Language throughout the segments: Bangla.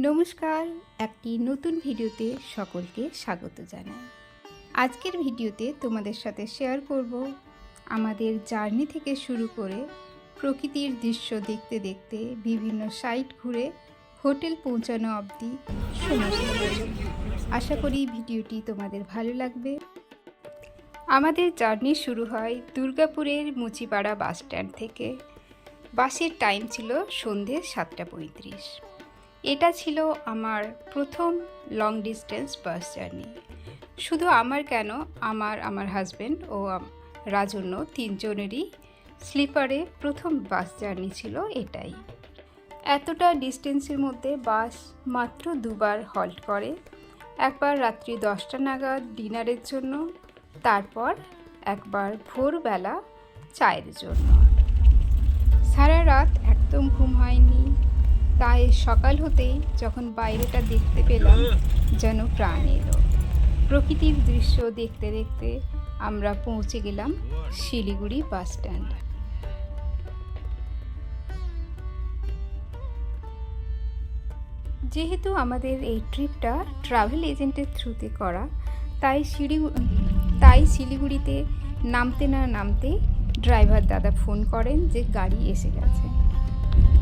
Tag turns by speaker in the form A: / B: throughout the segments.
A: নমস্কার, একটি নতুন ভিডিওতে সকলকে স্বাগত জানাই। আজকের ভিডিওতে তোমাদের সাথে শেয়ার করব আমাদের জার্নি থেকে শুরু করে প্রকৃতির দৃশ্য দেখতে দেখতে বিভিন্ন সাইট ঘুরে হোটেল পৌঁছানো অবধি সমস্ত কিছু। আশা করি ভিডিওটি তোমাদের ভালো লাগবে। আমাদের জার্নি শুরু হয় দুর্গাপুরের মুচিপাড়া বাস স্ট্যান্ড থেকে। বাসের টাইম ছিল সন্ধে 7:35। এটা ছিল আমার প্রথম লং ডিস্টেন্স বাস জার্নি। শুধু আমার কেন, আমার হাজব্যান্ড ও রাজন্য তিনজনেরই স্লিপারে প্রথম বাস জার্নি ছিল এটাই। এতটা ডিস্টেন্সের মধ্যে বাস মাত্র দুবার হল্ট করে, একবার রাত্রি 10টা নাগাদ ডিনারের জন্য, তারপর একবার ভোরবেলা চায়ের জন্য। সারা রাত একদম ঘুম হয়নি, তাই সকাল হতেই যখন বাইরেটা দেখতে পেলাম যেন প্রাণ এলো। প্রকৃতির দৃশ্য দেখতে দেখতে আমরা পৌঁছে গেলাম শিলিগুড়ি বাস স্ট্যান্ড। যেহেতু আমাদের এই ট্রিপটা ট্রাভেল এজেন্টের থ্রুতে করা, তাই শিলিগুড়িতে নামতে না নামতে ড্রাইভার দাদা ফোন করেন যে গাড়ি এসে গেছে।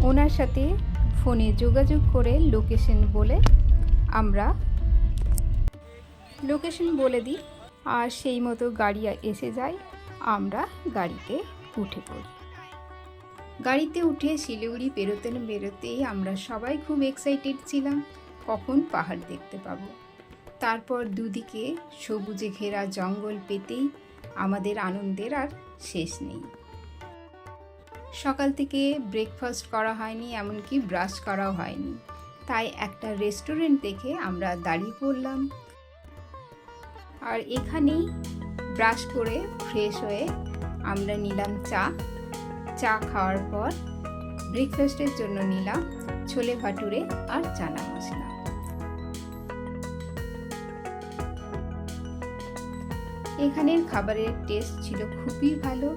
A: ওনার সাথে ফোনে যোগাযোগ করে লোকেশন বলে দিই, আর সেই মতো গাড়ি এসে যায়। আমরা গাড়িতে উঠে পড়ি। গাড়িতে উঠে শিলিগুড়ি বেরোতেই আমরা সবাই খুব এক্সাইটেড ছিলাম কখন পাহাড় দেখতে পাবো। তারপর দুদিকে সবুজে ঘেরা জঙ্গল পেতেই আমাদের আনন্দের আর শেষ নেই। সকাল থেকে ব্রেকফাস্ট করা হয়নি, এমনকি ব্রাশ করাও হয়নি, তাই একটা রেস্টুরেন্ট দেখে আমরা দাঁড়িয়ে পড়লাম। আর এখানেই ব্রাশ করে ফ্রেশ হয়ে আমরা নিলাম চা খাওয়ার পর ব্রেকফাস্টের জন্য নিলাম ছোলে ভাটুরে আর চানা মশলা। এখানের খাবারের টেস্ট ছিল খুবই ভালো,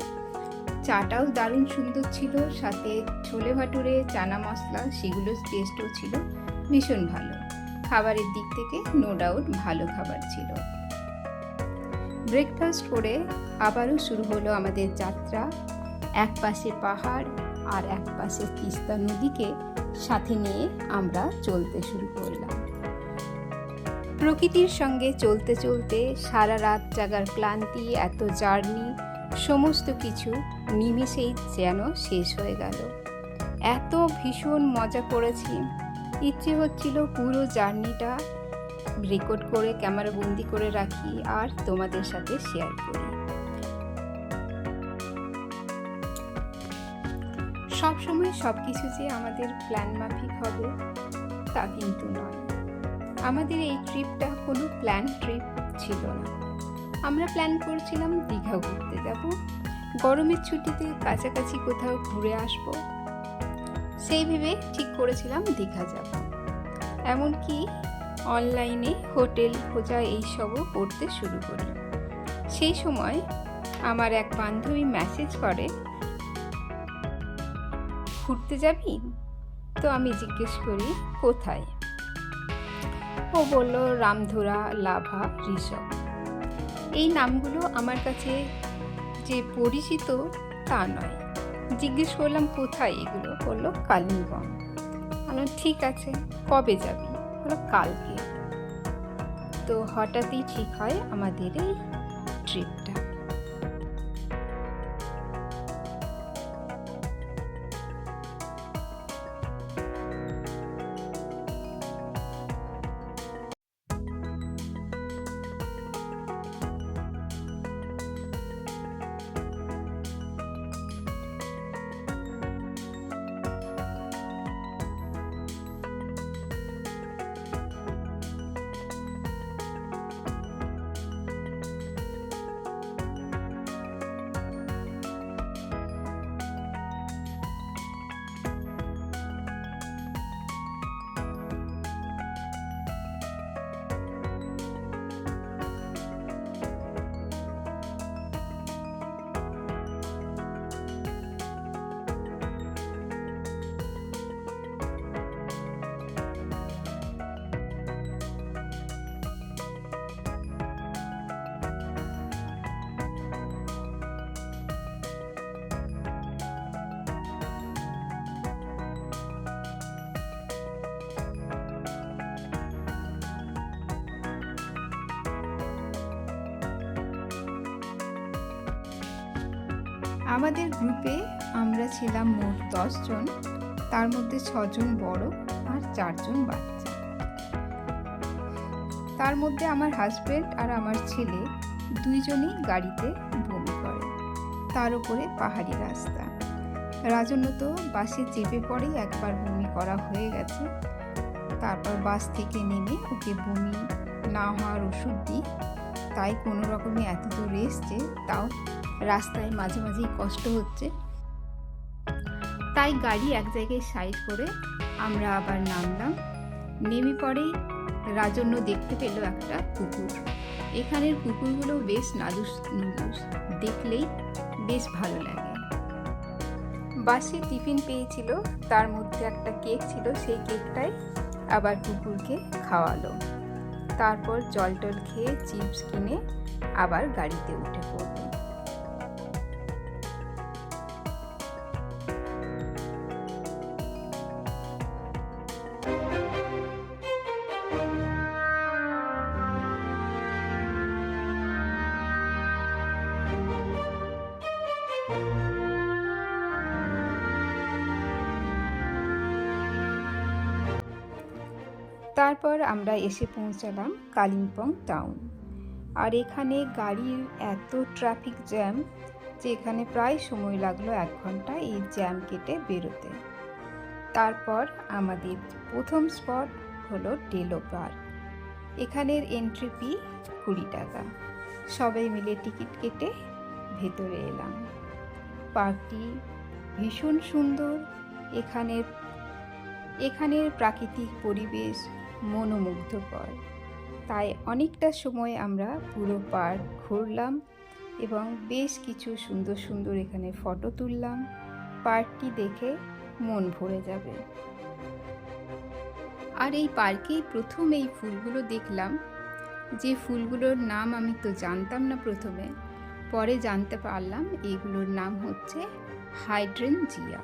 A: চাটাও দারুণ সুন্দর ছিল, সাথে ছোলে ভাটুরে চানা মশলা সেগুলোর টেস্টও ছিল ভীষণ ভালো। খাবারের দিক থেকে নো ডাউট ভালো খাবার ছিল। ব্রেকফাস্ট করে আবারও শুরু হলো আমাদের যাত্রা। এক পাশে পাহাড় আর এক পাশে তিস্তা নদীকে সাথে নিয়ে আমরা চলতে শুরু করলাম। প্রকৃতির সঙ্গে চলতে চলতে সারা রাত জাগার ক্লান্তি, এত জার্নি, সমস্ত কিছু নিমিষেই যেন শেষ হয়ে গেল। এত ভীষণ মজা করেছি, ইচ্ছে হচ্ছিল পুরো জার্নিটা রেকর্ড করে ক্যামেরা বন্দি করে রাখি আর তোমাদের সাথে শেয়ার করি। সবসময় সব কিছু যে আমাদের প্ল্যান মাফিক হবে তা কিন্তু নয়। আমাদের এই ট্রিপটা কোনো প্ল্যান ট্রিপ ছিল না। আমরা প্ল্যান করছিলাম দীঘা ঘুরতে যাব, গরমের ছুটিতে কাছাকাছি কোথাও ঘুরে আসব, সেই ভেবে ঠিক করেছিলাম দীঘা যাব। এমনকি অনলাইনে হোটেল খোঁজা এইসবও করতে শুরু করি। সেই সময় আমার এক বান্ধবী মেসেজ করে, ঘুরতে যাবি? তো আমি জিজ্ঞেস করি কোথায়। ও বলল রামধুরা, লাভা, ঋষভ। এই নামগুলো আমার কাছে যে পরিচিত তা নয়। জিজ্ঞেস করলাম কোথায় এগুলো, বললো কালিম্পং। বললাম ঠিক আছে, কবে যাবি? বললো কালকে। তো হঠাৎই ঠিক হয় আমাদের এই ট্রিপটা। আমাদের গ্রুপে আমরা ছিলাম মোট 10 জন, তার মধ্যে 6 জন বড় আর 4 জন বাচ্চা। তার মধ্যে আমার হাজব্যান্ড আর আমার ছেলে দুইজনই গাড়িতে বমি করে, তার উপরে পাহাড়ি রাস্তা। রাজন্য তো বাসে চেপে পড়েই একবার বমি করা হয়ে গেছে। তারপর বাস থেকে নেমে ওকে বমি না হওয়ার ওষুধ দিই, তাই কোনো রকমে এত দূর এসছে, তাও রাস্তায় মাঝে মাঝেই কষ্ট হচ্ছে। তাই গাড়ি এক জায়গায় সাইড করে আমরা আবার নামলাম। নেমে পরেই রাজন্য দেখতে পেল একটা কুকুর। এখানের কুকুরগুলো বেশ নাদুস নুদুস, দেখলেই বেশ ভালো লাগে। বাসে টিফিন পেয়েছিল, তার মধ্যে একটা কেক ছিল, সেই কেকটাই আবার কুকুরকে খাওয়ালো। তারপর জল টল খেয়ে চিপস কিনে আবার গাড়িতে উঠে পড়ল। তারপর আমরা এসে পৌঁছালাম কালিম্পং টাউন। আর এখানে গাড়ির এত ট্রাফিক জ্যাম যে এখানে প্রায় সময় লাগলো 1 ঘন্টা এই জ্যাম কেটে বেরোতে। তারপর আমাদের প্রথম স্পট হলো ডেলো পার্ক। এখানের এন্ট্রি ফি 20 টাকা। সবাই মিলে টিকিট কেটে ভেতরে এলাম। পার্কটি ভীষণ সুন্দর। এখানের প্রাকৃতিক পরিবেশ মনোমুগ্ধকর। তাই অনেকটা সময় আমরা পুরো পার্ক ঘুরলাম এবং বেশ কিছু সুন্দর সুন্দর এখানে ফটো তুললাম। পার্কটি দেখে মন ভরে যাবে। আর এই পার্কেই প্রথম এই ফুলগুলো দেখলাম, যে ফুলগুলোর নাম আমি তো জানতাম না প্রথমে, পরে জানতে পারলাম এইগুলোর নাম হচ্ছে হাইড্রেনজিয়া।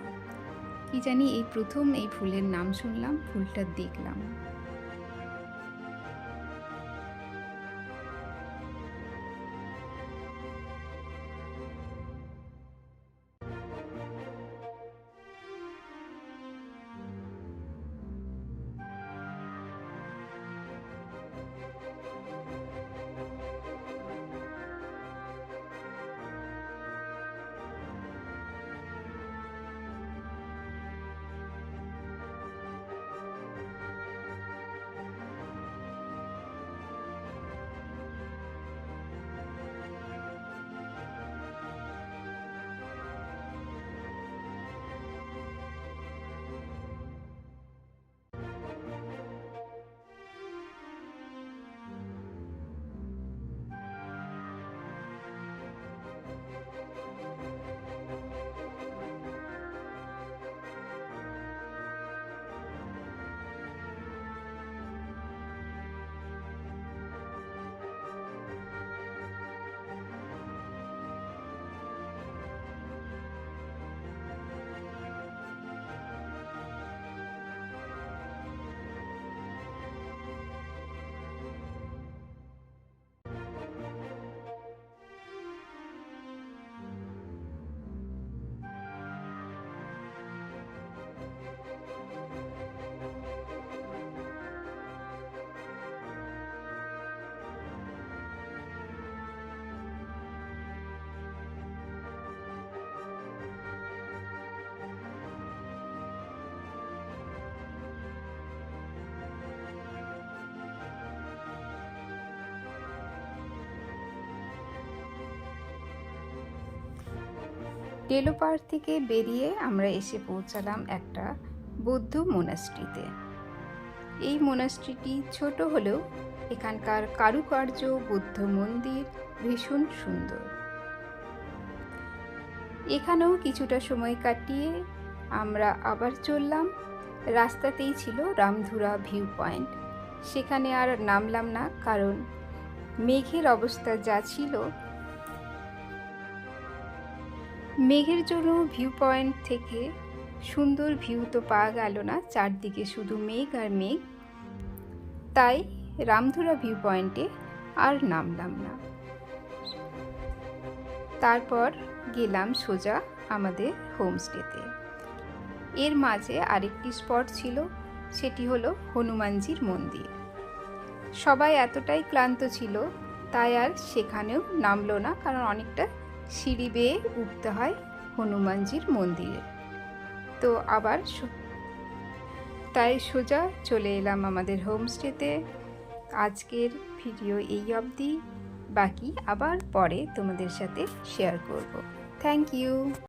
A: কি জানি এই প্রথম এই ফুলের নাম শুনলাম, ফুলটা দেখলাম। ডেলো পার্ক থেকে বেরিয়ে আমরা এসে পৌঁছালাম একটা বৌদ্ধ মোনাস্ট্রিতে। এই মোনাস্ট্রিটি ছোট হলেও এখানকার কারুকার্য, বৌদ্ধ মন্দির ভীষণ সুন্দর। এখানেও কিছুটা সময় কাটিয়ে আমরা আবার চললাম। রাস্তাতেই ছিল রামধুরা ভিউ পয়েন্ট। সেখানে আর নামলাম না, কারণ মেঘের অবস্থা যা ছিল, মেঘের জন্য ভিউ পয়েন্ট থেকে সুন্দর ভিউ তো পাওয়া গেল না, চারদিকে শুধু মেঘ আর মেঘ। তাই রামধুরা ভিউ পয়েন্টে আর নামলাম না। তারপর গেলাম সোজা আমাদের হোমস্টেতে। এর মাঝে আরেকটি স্পট ছিল, সেটি হলো হনুমানজির মন্দির। সবাই এতটাই ক্লান্ত ছিল তাই আর সেখানেও নামলো না, কারণ অনেকটা সিঁড়ি বেয়ে উঠতে হয় হনুমানজির মন্দিরে। তো আবার তাই সোজা চলে এলাম আমাদের হোমস্টেতে। আজকের ভিডিও এই অবধি, বাকি আবার পরে তোমাদের সাথে শেয়ার করব। Thank you.